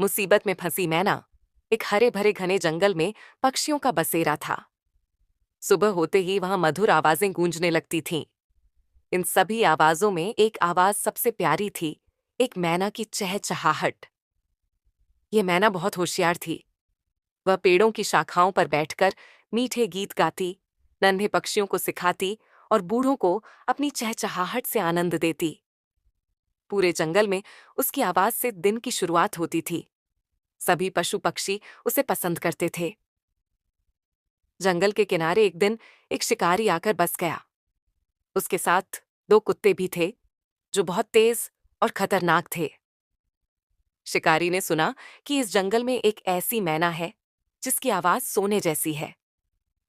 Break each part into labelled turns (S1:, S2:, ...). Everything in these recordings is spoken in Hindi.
S1: मुसीबत में फंसी मैना एक हरे भरे घने जंगल में पक्षियों का बसेरा था। सुबह होते ही वहां मधुर आवाजें गूंजने लगती थीं। इन सभी आवाजों में एक आवाज सबसे प्यारी थी, एक मैना की चहचहाहट। ये मैना बहुत होशियार थी। वह पेड़ों की शाखाओं पर बैठकर मीठे गीत गाती, नन्हे पक्षियों को सिखाती और बूढ़ों को अपनी चहचहाहट से आनंद देती। पूरे जंगल में उसकी आवाज से दिन की शुरुआत होती थी। सभी पशु पक्षी उसे पसंद करते थे। जंगल के किनारे एक दिन एक शिकारी आकर बस गया। उसके साथ दो कुत्ते भी थे, जो बहुत तेज और खतरनाक थे। शिकारी ने सुना कि इस जंगल में एक ऐसी मैना है जिसकी आवाज सोने जैसी है।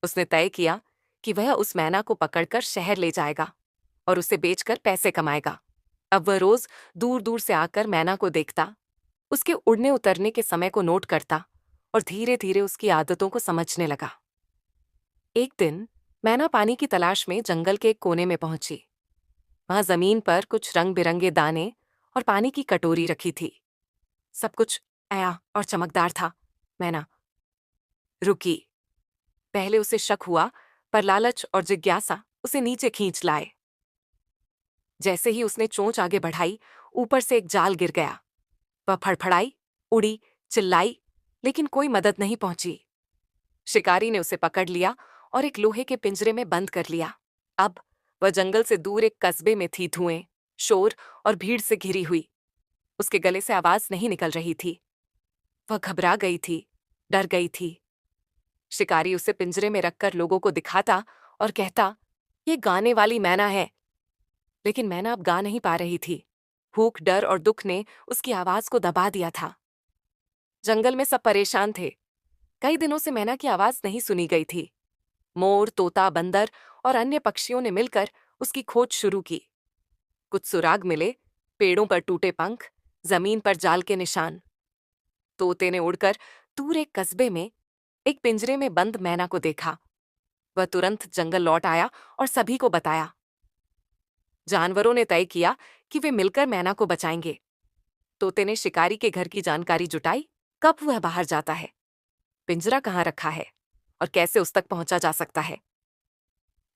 S1: उसने तय किया कि वह उस मैना को पकड़कर शहर ले जाएगा और उसे बेचकर पैसे कमाएगा। अब वह रोज दूर दूर से आकर मैना को देखता, उसके उड़ने उतरने के समय को नोट करता और धीरे धीरे उसकी आदतों को समझने लगा। एक दिन मैना पानी की तलाश में जंगल के एक कोने में पहुंची। वहां जमीन पर कुछ रंग बिरंगे दाने और पानी की कटोरी रखी थी। सब कुछ नया और चमकदार था। मैना रुकी। पहले उसे शक हुआ, पर लालच और जिज्ञासा उसे नीचे खींच लाए। जैसे ही उसने चोंच आगे बढ़ाई, ऊपर से एक जाल गिर गया। वह फड़फड़ाई, उड़ी, चिल्लाई, लेकिन कोई मदद नहीं पहुंची। शिकारी ने उसे पकड़ लिया और एक लोहे के पिंजरे में बंद कर लिया। अब वह जंगल से दूर एक कस्बे में थी, धुएं, शोर और भीड़ से घिरी हुई। उसके गले से आवाज नहीं निकल रही थी। वह घबरा गई थी, डर गई थी। शिकारी उसे पिंजरे में रखकर लोगों को दिखाता और कहता, ये गाने वाली मैना है। लेकिन मैना अब गा नहीं पा रही थी। भूख, डर और दुख ने उसकी आवाज को दबा दिया था। जंगल में सब परेशान थे। कई दिनों से मैना की आवाज नहीं सुनी गई थी। मोर, तोता, बंदर और अन्य पक्षियों ने मिलकर उसकी खोज शुरू की। कुछ सुराग मिले, पेड़ों पर टूटे पंख, जमीन पर जाल के निशान। तोते ने उड़कर दूर एक कस्बे में एक पिंजरे में बंद मैना को देखा। वह तुरंत जंगल लौट आया और सभी को बताया। जानवरों ने तय किया कि वे मिलकर मैना को बचाएंगे। तोते ने शिकारी के घर की जानकारी जुटाई, कब वह बाहर जाता है, पिंजरा कहाँ रखा है और कैसे उस तक पहुंचा जा सकता है।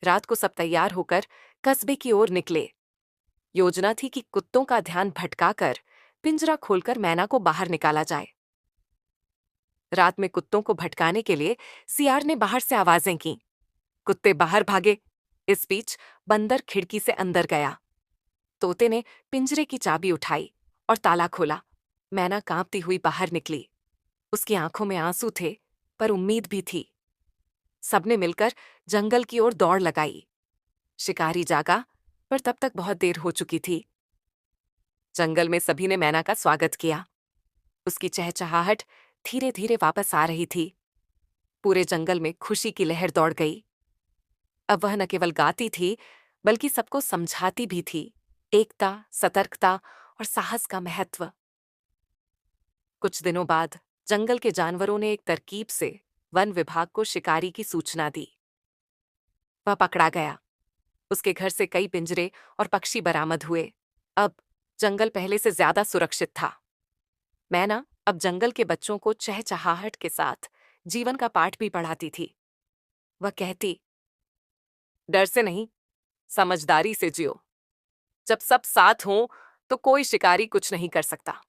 S1: रात को सब तैयार होकर कस्बे की ओर निकले। योजना थी कि कुत्तों का ध्यान भटकाकर पिंजरा खोलकर मैना को बाहर निकाला जाए। रात में कुत्तों को भटकाने के लिए सियार ने बाहर से आवाजें की। कुत्ते बाहर भागे। इस बीच बंदर खिड़की से अंदर गया। तोते ने पिंजरे की चाबी उठाई और ताला खोला। मैना कांपती हुई बाहर निकली। उसकी आंखों में आंसू थे, पर उम्मीद भी थी। सबने मिलकर जंगल की ओर दौड़ लगाई। शिकारी जागा, पर तब तक बहुत देर हो चुकी थी। जंगल में सभी ने मैना का स्वागत किया। उसकी चहचहाहट धीरे धीरे वापस आ रही थी। पूरे जंगल में खुशी की लहर दौड़ गई। अब वह न केवल गाती थी, बल्कि सबको समझाती भी थी, एकता, सतर्कता और साहस का महत्व। कुछ दिनों बाद जंगल के जानवरों ने एक तरकीब से वन विभाग को शिकारी की सूचना दी। वह पकड़ा गया। उसके घर से कई पिंजरे और पक्षी बरामद हुए। अब जंगल पहले से ज्यादा सुरक्षित था। मैना अब जंगल के बच्चों को चहचहाहट के साथ जीवन का पाठ भी पढ़ाती थी। वह कहती, डर से नहीं, समझदारी से जियो। जब सब साथ हों तो कोई शिकारी कुछ नहीं कर सकता।